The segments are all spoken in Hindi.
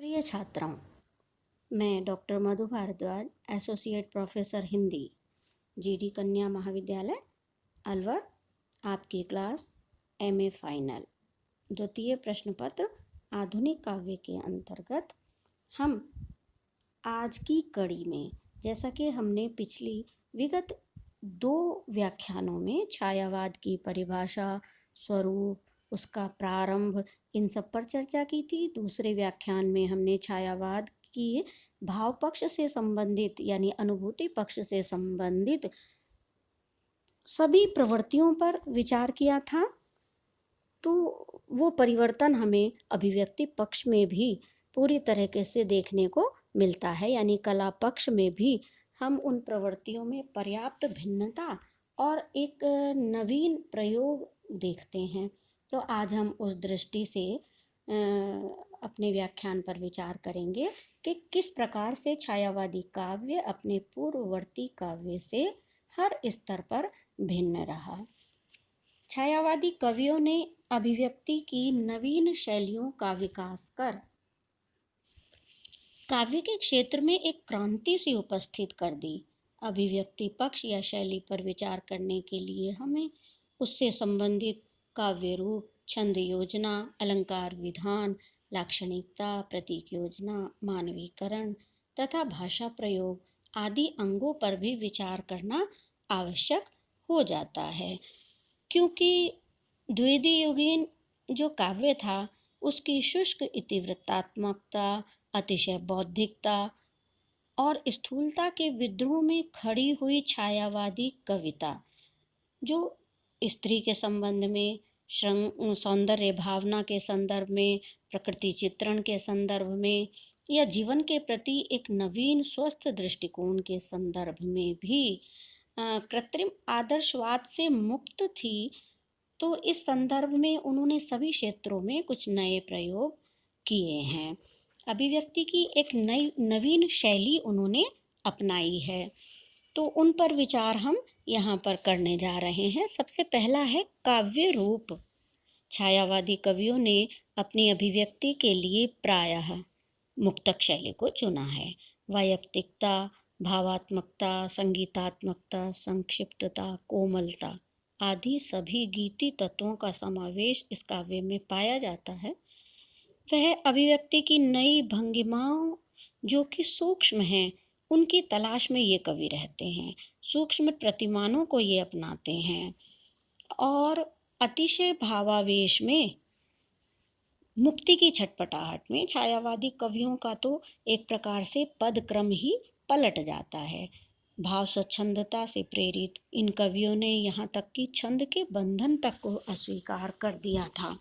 प्रिय छात्राओं, मैं doctor Madhu Bhardwaj, associate professor Hindi, GD कन्या महाविद्यालय अलवर, आपकी क्लास एमए फाइनल द्वितीय प्रश्न पत्र आधुनिक काव्य के अंतर्गत हम आज की कड़ी में, जैसा कि हमने पिछली विगत 2 व्याख्यानों में छायावाद की परिभाषा, स्वरूप, उसका प्रारंभ, इन सब पर चर्चा की थी। दूसरे व्याख्यान में हमने छायावाद की भाव पक्ष से संबंधित यानी अनुभूति पक्ष से संबंधित सभी प्रवृत्तियों पर विचार किया था। तो वो परिवर्तन हमें अभिव्यक्ति पक्ष में भी पूरी तरीके से देखने को मिलता है, यानी कला पक्ष में भी हम उन प्रवृत्तियों में पर्याप्त भिन्नता और एक नवीन प्रयोग देखते हैं। तो आज हम उस दृष्टि से अपने व्याख्यान पर विचार करेंगे कि किस प्रकार से छायावादी काव्य अपने पूर्ववर्ती काव्य से हर स्तर पर भिन्न रहा। छायावादी कवियों ने अभिव्यक्ति की नवीन शैलियों का विकास कर काव्य के क्षेत्र में एक क्रांति सी उपस्थित कर दी। अभिव्यक्ति पक्ष या शैली पर विचार करने के लिए हमें उससे संबंधित काव्य रूप, छंद योजना, अलंकार विधान, लाक्षणिकता, प्रतीक योजना, मानवीकरण तथा भाषा प्रयोग आदि अंगों पर भी विचार करना आवश्यक हो जाता है, क्योंकि द्वितीयुगीन जो काव्य था उसकी शुष्क इतिवृत्तात्मकता, अतिशय बौद्धिकता और स्थूलता के विद्रोह में खड़ी हुई छायावादी कविता, जो स्त्री के संबंध में, सौंदर्य भावना के संदर्भ में, प्रकृति चित्रण के संदर्भ में या जीवन के प्रति एक नवीन स्वस्थ दृष्टिकोण के संदर्भ में भी कृत्रिम आदर्शवाद से मुक्त थी। तो इस संदर्भ में उन्होंने सभी क्षेत्रों में कुछ नए प्रयोग किए हैं। अभिव्यक्ति की एक नवीन शैली उन्होंने अपनाई है, तो उन पर विचार हम यहाँ पर करने जा रहे हैं। सबसे पहला है काव्य रूप। छायावादी कवियों ने अपनी अभिव्यक्ति के लिए प्रायः मुक्तक शैली को चुना है। वैयक्तिकता, भावात्मकता, संगीतात्मकता, संक्षिप्तता, कोमलता आदि सभी गीति तत्वों का समावेश इस काव्य में पाया जाता है। वह अभिव्यक्ति की नई भंगिमाओं जो कि सूक्ष्म हैं, उनकी तलाश में ये कवि रहते हैं। सूक्ष्म प्रतिमानों को ये अपनाते हैं और अतिशय भावावेश में, मुक्ति की छटपटाहट में छायावादी कवियों का तो एक प्रकार से पद क्रम ही पलट जाता है। भाव स्वच्छंदता से प्रेरित इन कवियों ने यहाँ तक कि छंद के बंधन तक को अस्वीकार कर दिया था।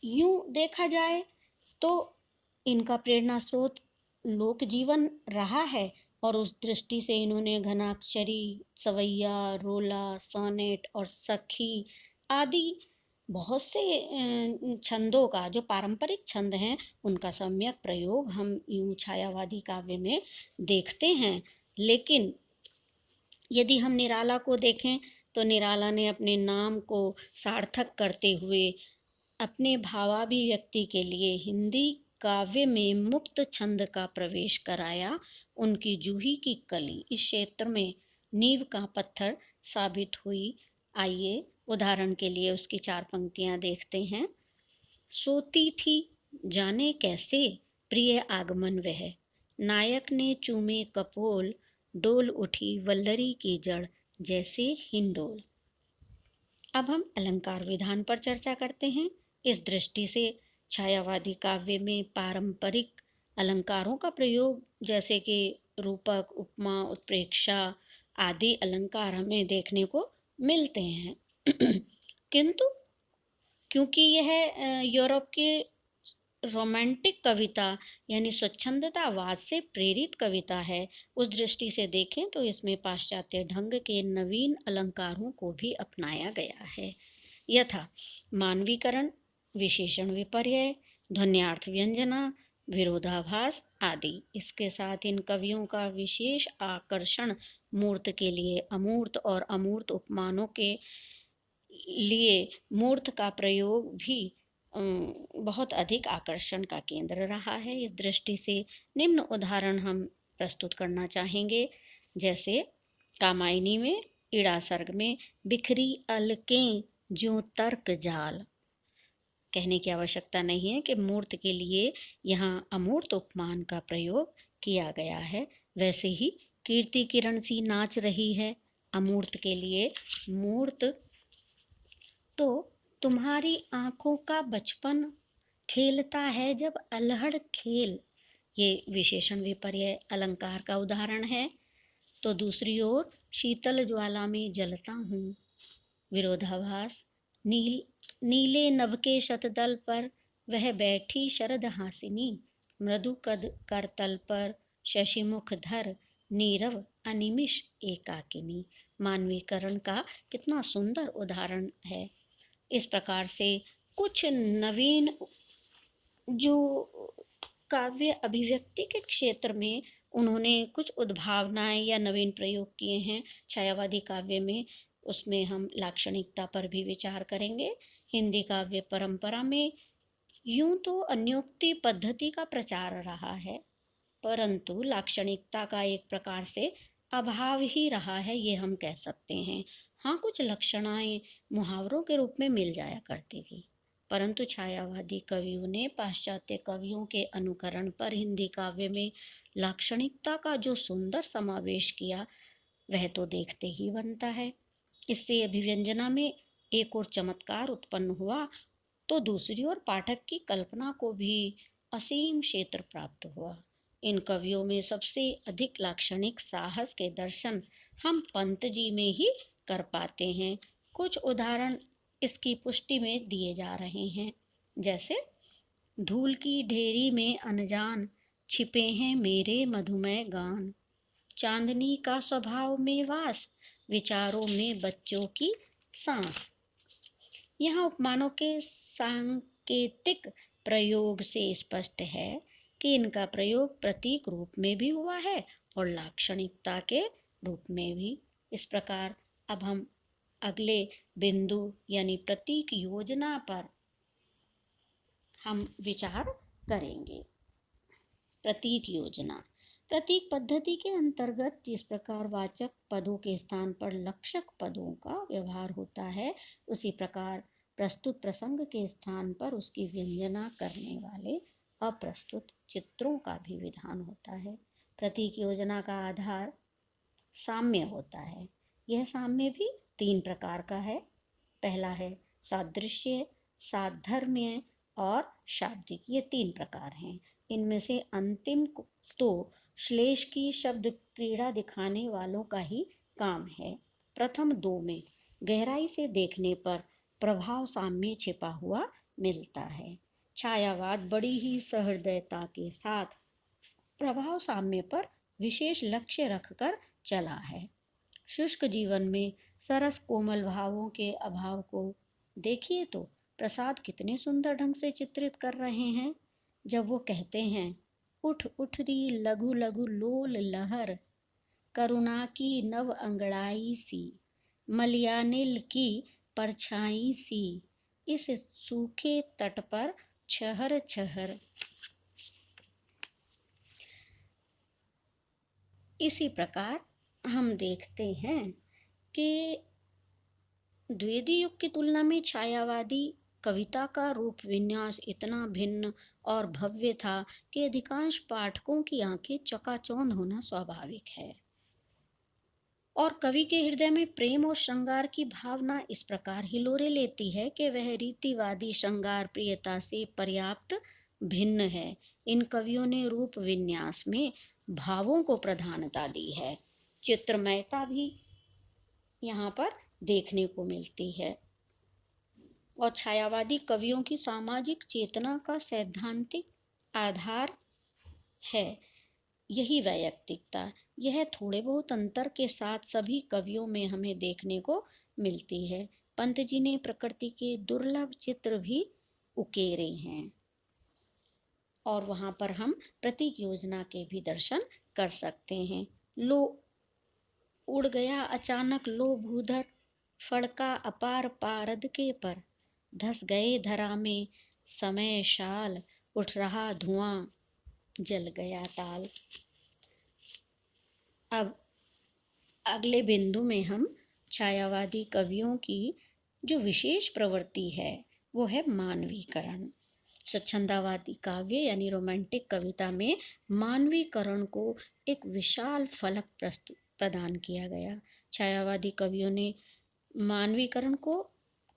यूं देखा जाए तो इनका प्रेरणा स्रोत लोक जीवन रहा है और उस दृष्टि से इन्होंने घनाक्षरी, सवैया, रोला, सोनेट और सखी आदि बहुत से छंदों का, जो पारंपरिक छंद हैं, उनका सम्यक प्रयोग हम यूं छायावादी काव्य में देखते हैं। लेकिन यदि हम निराला को देखें तो निराला ने अपने नाम को सार्थक करते हुए अपने भावाभिव्यक्ति के लिए हिंदी काव्य में मुक्त छंद का प्रवेश कराया। उनकी जूही की कली इस क्षेत्र में नींव का पत्थर साबित हुई। आइए उदाहरण के लिए उसकी 4 पंक्तियां देखते हैं। सोती थी जाने कैसे प्रिय आगमन वह, नायक ने चूमे कपोल, डोल उठी वल्लरी की जड़ जैसे हिंडोल। अब हम अलंकार विधान पर चर्चा करते हैं। इस दृष्टि से छायावादी काव्य में पारंपरिक अलंकारों का प्रयोग, जैसे कि रूपक, उपमा, उत्प्रेक्षा आदि अलंकार हमें देखने को मिलते हैं। किंतु क्योंकि यह यूरोप के रोमांटिक कविता यानी स्वच्छंदतावाद से प्रेरित कविता है, उस दृष्टि से देखें तो इसमें पाश्चात्य ढंग के नवीन अलंकारों को भी अपनाया गया है, यथा मानवीकरण, विशेषण विपर्यय, ध्वन्यार्थ व्यंजना, विरोधाभास आदि। इसके साथ इन कवियों का विशेष आकर्षण मूर्त के लिए अमूर्त और अमूर्त उपमानों के लिए मूर्त का प्रयोग भी बहुत अधिक आकर्षण का केंद्र रहा है। इस दृष्टि से निम्न उदाहरण हम प्रस्तुत करना चाहेंगे। जैसे कामायनी में इड़ा सर्ग में बिखरी अलकें ज्यों तर्क जाल। कहने की आवश्यकता नहीं है कि मूर्त के लिए यहाँ अमूर्त उपमान का प्रयोग किया गया है। वैसे ही कीर्ति किरण सी नाच रही है अमूर्त के लिए मूर्त। तो तुम्हारी आँखों का बचपन खेलता है जब अल्हड़ खेल, ये विशेषण विपर्य अलंकार का उदाहरण है। तो दूसरी ओर शीतल ज्वाला में जलता हूँ, विरोधाभास। नीले नभ के शतदल पर वह बैठी शरद हासिनी, मृदु कद करतल पर शशिमुख धर नीरव अनिमिष एकाकिनी। मानवीकरण का कितना सुंदर उदाहरण है। इस प्रकार से कुछ नवीन जो काव्य अभिव्यक्ति के क्षेत्र में उन्होंने कुछ उद्भावनाएं या नवीन प्रयोग किए हैं छायावादी काव्य में, उसमें हम लाक्षणिकता पर भी विचार करेंगे। हिंदी काव्य परंपरा में यूं तो अन्योक्ति पद्धति का प्रचार रहा है, परंतु लाक्षणिकता का एक प्रकार से अभाव ही रहा है, ये हम कह सकते हैं। हाँ, कुछ लक्षणाएं मुहावरों के रूप में मिल जाया करती थी, परंतु छायावादी कवियों ने पाश्चात्य कवियों के अनुकरण पर हिंदी काव्य में लाक्षणिकता का जो सुंदर समावेश किया वह तो देखते ही बनता है। इससे अभिव्यंजना में एक और चमत्कार उत्पन्न हुआ, तो दूसरी ओर पाठक की कल्पना को भी असीम क्षेत्र प्राप्त हुआ। इन कवियों में सबसे अधिक लाक्षणिक साहस के दर्शन हम पंत जी में ही कर पाते हैं। कुछ उदाहरण इसकी पुष्टि में दिए जा रहे हैं। जैसे धूल की ढेरी में अनजान छिपे हैं मेरे मधुमय गान, चांदनी का स्वभाव में वास विचारों में बच्चों की सांस। यहाँ उपमानों के सांकेतिक प्रयोग से स्पष्ट है कि इनका प्रयोग प्रतीक रूप में भी हुआ है और लाक्षणिकता के रूप में भी। इस प्रकार अब हम अगले बिंदु यानी प्रतीक योजना पर हम विचार करेंगे। प्रतीक योजना प्रतीक पद्धति के अंतर्गत जिस प्रकार वाचक पदों के स्थान पर लक्षक पदों का व्यवहार होता है, उसी प्रकार प्रस्तुत प्रसंग के स्थान पर उसकी व्यंजना करने वाले अप्रस्तुत चित्रों का भी विधान होता है। प्रतीक योजना का आधार साम्य होता है। यह साम्य भी 3 प्रकार का है। पहला है सादृश्य, साधर्म्य और शाब्दिक। ये 3 प्रकार हैं। इनमें से अंतिम तो श्लेष की शब्द क्रीड़ा दिखाने वालों का ही काम है। प्रथम 2 में गहराई से देखने पर प्रभाव साम्य छिपा हुआ मिलता है। छायावाद बड़ी ही सहृदयता के साथ प्रभाव साम्य पर विशेष लक्ष्य रखकर चला है। शुष्क जीवन में सरस कोमल भावों के अभाव को देखिए तो प्रसाद कितने सुंदर ढंग से चित्रित कर रहे हैं। जब वो कहते हैं, उठ उठ री लघु लघु लोल लहर, करुणा की नव अंगड़ाई सी, मलयानिल की परछाई सी, इस सूखे तट पर छहर छहर। इसी प्रकार हम देखते हैं कि द्विवेदी युग की तुलना में छायावादी कविता का रूप विन्यास इतना भिन्न और भव्य था कि अधिकांश पाठकों की आंखें चकाचौंध होना स्वाभाविक है। और कवि के हृदय में प्रेम और श्रृंगार की भावना इस प्रकार हिलोरे लेती है कि वह रीतिवादी श्रृंगार प्रियता से पर्याप्त भिन्न है। इन कवियों ने रूप विन्यास में भावों को प्रधानता दी है। चित्रमयता भी यहाँ पर देखने को मिलती है। और छायावादी कवियों की सामाजिक चेतना का सैद्धांतिक आधार है यही वैयक्तिकता। यह थोड़े बहुत अंतर के साथ सभी कवियों में हमें देखने को मिलती है। पंत जी ने प्रकृति के दुर्लभ चित्र भी उकेरे हैं और वहाँ पर हम प्रतीक योजना के भी दर्शन कर सकते हैं। लो उड़ गया अचानक लो भूधर, फड़का अपार पारद के पर, धस गए धरा में समय शाल, उठ रहा धुआं, जल गया ताल। अब अगले बिंदु में हम छायावादी कवियों की जो विशेष प्रवृत्ति है वो है मानवीकरण। स्वच्छंदावादी काव्य यानी रोमांटिक कविता में मानवीकरण को एक विशाल फलक प्रदान किया गया। छायावादी कवियों ने मानवीकरण को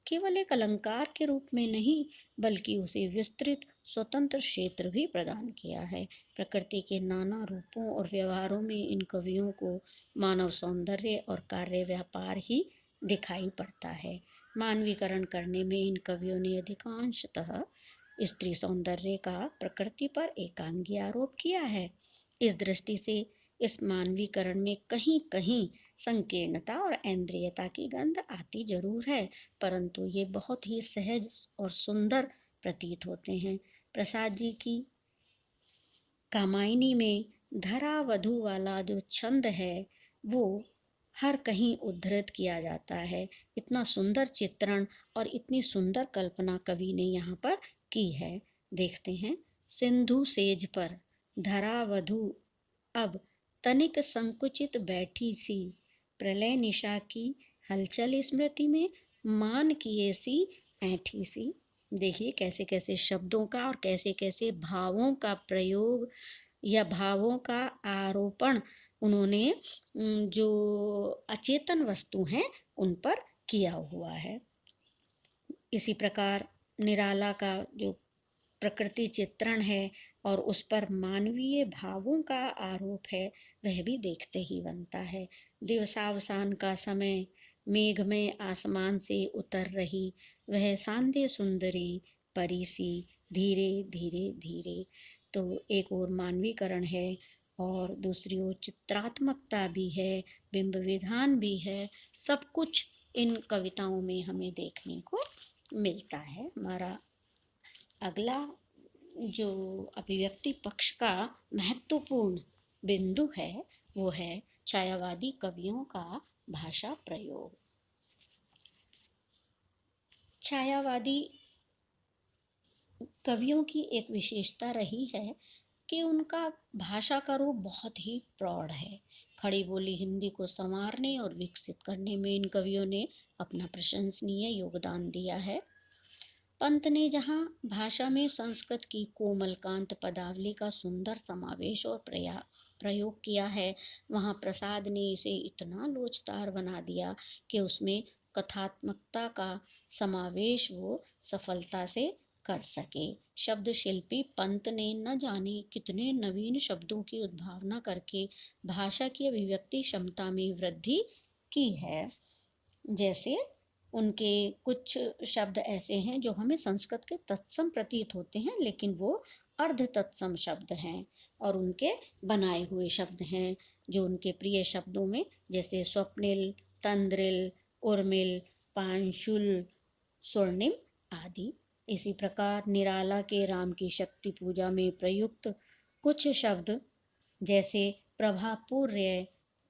केवल एक अलंकार के रूप में नहीं बल्कि उसे विस्तृत स्वतंत्र क्षेत्र भी प्रदान किया है। प्रकृति के नाना रूपों और व्यवहारों में इन कवियों को मानव सौंदर्य और कार्य व्यापार ही दिखाई पड़ता है। मानवीकरण करने में इन कवियों ने अधिकांशतः स्त्री सौंदर्य का प्रकृति पर एकांगी आरोप किया है। इस दृष्टि से इस मानवीकरण में कहीं कहीं संकीर्णता और ऐन्द्रियता की गंध आती जरूर है, परंतु ये बहुत ही सहज और सुंदर प्रतीत होते हैं। प्रसाद जी की कामायनी में धरा वधु वाला जो छंद है वो हर कहीं उद्धृत किया जाता है। इतना सुंदर चित्रण और इतनी सुंदर कल्पना कवि ने यहाँ पर की है। देखते हैं। सिंधु सेज पर धरा वधु अब तनिक संकुचित बैठी सी, प्रलय निशा की हलचल स्मृति में मान किए सी ऐठी सी। देखिए कैसे कैसे शब्दों का और कैसे कैसे भावों का प्रयोग या भावों का आरोपण उन्होंने जो अचेतन वस्तु हैं उन पर किया हुआ है। इसी प्रकार निराला का जो प्रकृति चित्रण है और उस पर मानवीय भावों का आरोप है वह भी देखते ही बनता है। दिवसावसान का समय, मेघ में आसमान से उतर रही वह सांध्य सुंदरी परी सी, धीरे धीरे धीरे। तो एक और मानवीकरण है और दूसरी ओर चित्रात्मकता भी है, बिंब विधान भी है। सब कुछ इन कविताओं में हमें देखने को मिलता है। हमारा अगला जो अभिव्यक्ति पक्ष का महत्वपूर्ण बिंदु है वो है छायावादी कवियों का भाषा प्रयोग। छायावादी कवियों की एक विशेषता रही है कि उनका भाषा का रूप बहुत ही प्रौढ़ है। खड़ी बोली हिंदी को संवारने और विकसित करने में इन कवियों ने अपना प्रशंसनीय योगदान दिया है। पंत ने जहाँ भाषा में संस्कृत की कोमलकांत पदावली का सुंदर समावेश और प्रयोग किया है, वहाँ प्रसाद ने इसे इतना लोचदार बना दिया कि उसमें कथात्मकता का समावेश वो सफलता से कर सके। शब्द शिल्पी पंत ने न जाने कितने नवीन शब्दों की उद्भावना करके भाषा की अभिव्यक्ति क्षमता में वृद्धि की है। जैसे उनके कुछ शब्द ऐसे हैं जो हमें संस्कृत के तत्सम प्रतीत होते हैं लेकिन वो अर्ध तत्सम शब्द हैं, और उनके बनाए हुए शब्द हैं जो उनके प्रिय शब्दों में जैसे स्वप्निल, तंद्रिल, उर्मिल, पांशुल, स्वर्णिम आदि। इसी प्रकार निराला के राम की शक्ति पूजा में प्रयुक्त कुछ शब्द जैसे प्रभापूर्य,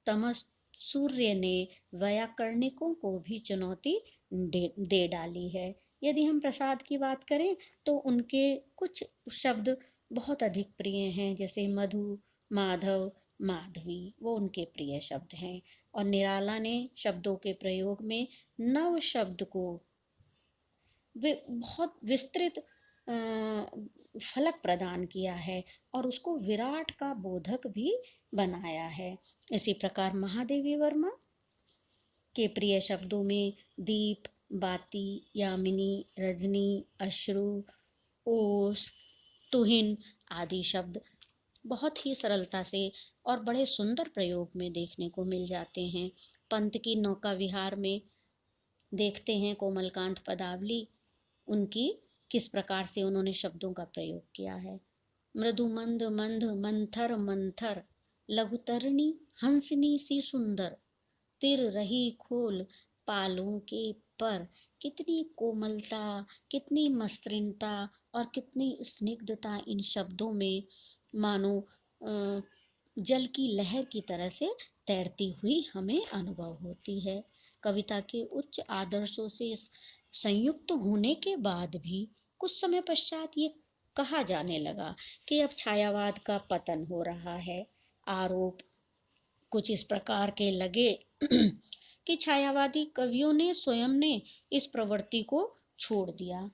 तमस सूर्य ने वैयाकरणिकों को भी चुनौती दे डाली है। यदि हम प्रसाद की बात करें तो उनके कुछ शब्द बहुत अधिक प्रिय हैं, जैसे मधु, माधव, माधवी, वो उनके प्रिय शब्द हैं। और निराला ने शब्दों के प्रयोग में नव शब्द को बहुत विस्तृत फलक प्रदान किया है और उसको विराट का बोधक भी बनाया है। इसी प्रकार महादेवी वर्मा के प्रिय शब्दों में दीप, बाती, यामिनी, रजनी, अश्रु, ओस, तुहिन आदि शब्द बहुत ही सरलता से और बड़े सुंदर प्रयोग में देखने को मिल जाते हैं। पंत की नौका विहार में देखते हैं कोमलकांत पदावली उनकी किस प्रकार से उन्होंने शब्दों का प्रयोग किया है। मृदु मंद मंद मंथर मंथर, लघुतरणी हंसनी सी सुंदर, तिर रही खोल पालों के पर। कितनी कोमलता, कितनी मसृणता और कितनी स्निग्धता इन शब्दों में मानो जल की लहर की तरह से तैरती हुई हमें अनुभव होती है। कविता के उच्च आदर्शों से संयुक्त होने के बाद भी कुछ समय पश्चात ये कहा जाने लगा कि अब छायावाद का पतन हो रहा है। आरोप कुछ इस प्रकार के लगे कि छायावादी कवियों ने स्वयं ने इस प्रवृत्ति को छोड़ दिया।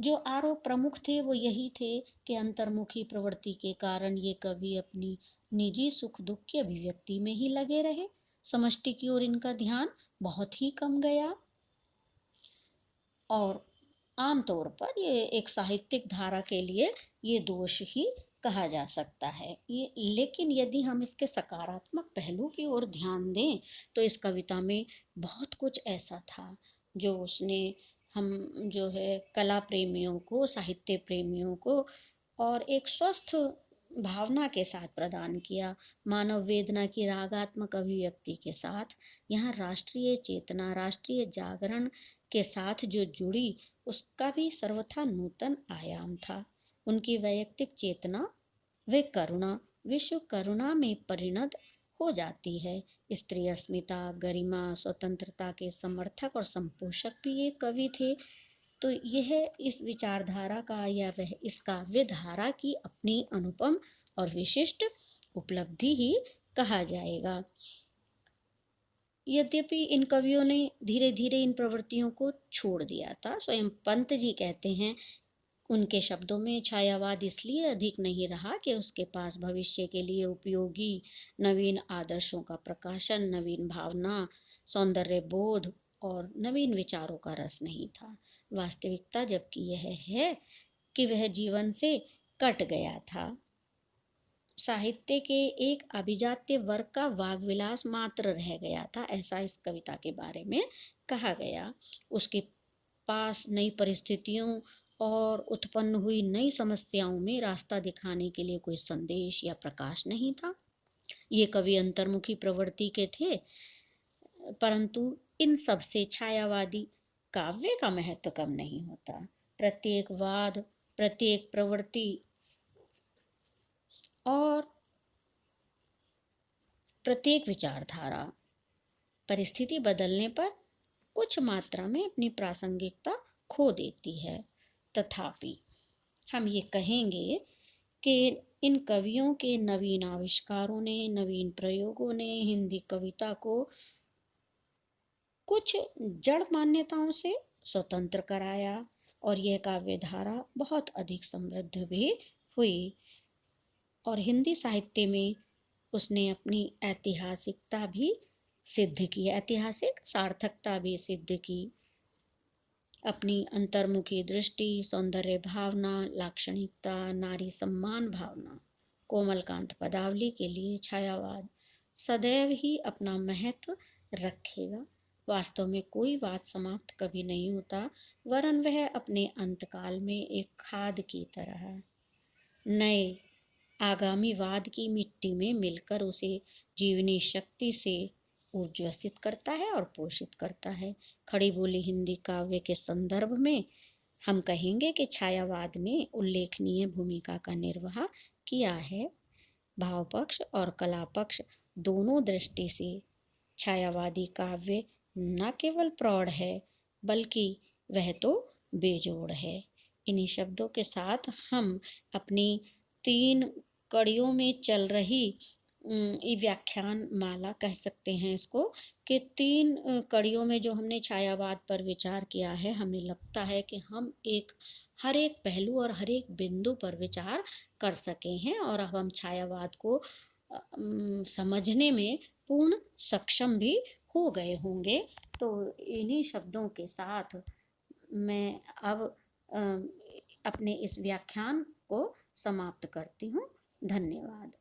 जो आरोप प्रमुख थे वो यही थे कि अंतर्मुखी प्रवृत्ति के कारण ये कवि अपनी निजी सुख दुख की अभिव्यक्ति में ही लगे रहे। समष्टि की ओर इनका ध्यान बहुत ही कम गया और आमतौर पर ये एक साहित्यिक धारा के लिए ये दोष ही कहा जा सकता है। ये लेकिन यदि हम इसके सकारात्मक पहलू की ओर ध्यान दें तो इस कविता में बहुत कुछ ऐसा था जो उसने हम जो है कला प्रेमियों को, साहित्य प्रेमियों को और एक स्वस्थ भावना के साथ प्रदान किया। मानव वेदना की रागात्मक अभिव्यक्ति के साथ यहाँ राष्ट्रीय चेतना, राष्ट्रीय जागरण के साथ जो जुड़ी उसका भी सर्वथा नूतन आयाम था। उनकी वैयक्तिक चेतना वे करुणा, विश्व करुणा में परिणत हो जाती है। स्त्री अस्मिता, गरिमा, स्वतंत्रता के समर्थक और संपोषक भी ये कवि थे। तो यह इस विचारधारा का या वह इस काव्यधारा की अपनी अनुपम और विशिष्ट उपलब्धि ही कहा जाएगा। यद्यपि इन कवियों ने धीरे धीरे इन प्रवृत्तियों को छोड़ दिया था। स्वयं पंत जी कहते हैं उनके शब्दों में, छायावाद इसलिए अधिक नहीं रहा कि उसके पास भविष्य के लिए उपयोगी नवीन आदर्शों का प्रकाशन, नवीन भावना, सौंदर्य बोध और नवीन विचारों का रस नहीं था। वास्तविकता जबकि यह है कि वह जीवन से कट गया था। साहित्य के एक अभिजात्य वर्ग का वाग्विलास मात्र रह गया था, ऐसा इस कविता के बारे में कहा गया। उसके पास नई परिस्थितियों और उत्पन्न हुई नई समस्याओं में रास्ता दिखाने के लिए कोई संदेश या प्रकाश नहीं था। ये कवि अंतर्मुखी प्रवृत्ति के थे, परंतु इन सब से छायावादी काव्य का महत्व कम नहीं होता। प्रत्येक वाद, प्रत्येक प्रवृत्ति और प्रत्येक विचारधारा परिस्थिति बदलने पर कुछ मात्रा में अपनी प्रासंगिकता खो देती है। तथापि हम ये कहेंगे कि इन कवियों के नवीन आविष्कारों ने, नवीन प्रयोगों ने हिंदी कविता को कुछ जड़ मान्यताओं से स्वतंत्र कराया और यह काव्यधारा बहुत अधिक समृद्ध भी हुई और हिंदी साहित्य में उसने अपनी ऐतिहासिकता भी सिद्ध की, ऐतिहासिक सार्थकता भी सिद्ध की। अपनी अंतर्मुखी दृष्टि, सौंदर्य भावना, लाक्षणिकता, नारी सम्मान भावना, कोमलकांत पदावली के लिए छायावाद सदैव ही अपना महत्व रखेगा। वास्तव में कोई वाद समाप्त कभी नहीं होता, वरन वह अपने अंतकाल में एक खाद की तरह नए आगामी वाद की मिट्टी में मिलकर उसे जीवनी शक्ति से ऊर्ज्वसित करता है और पोषित करता है। खड़ी बोली हिंदी काव्य के संदर्भ में हम कहेंगे कि छायावाद ने उल्लेखनीय भूमिका का निर्वाह किया है। भाव पक्ष और कला पक्ष दोनों दृष्टि से छायावादी काव्य न केवल प्रौढ़ है बल्कि वह तो बेजोड़ है। इन्हीं शब्दों के साथ हम अपनी 3 कड़ियों में चल रही ये व्याख्यान माला कह सकते हैं इसको कि 3 कड़ियों में जो हमने छायावाद पर विचार किया है, हमें लगता है कि हम हर एक पहलू और हर एक बिंदु पर विचार कर सके हैं और अब हम छायावाद को समझने में पूर्ण सक्षम भी हो गए होंगे। तो इन्हीं शब्दों के साथ मैं अब अपने इस व्याख्यान को समाप्त करती हूँ। धन्यवाद।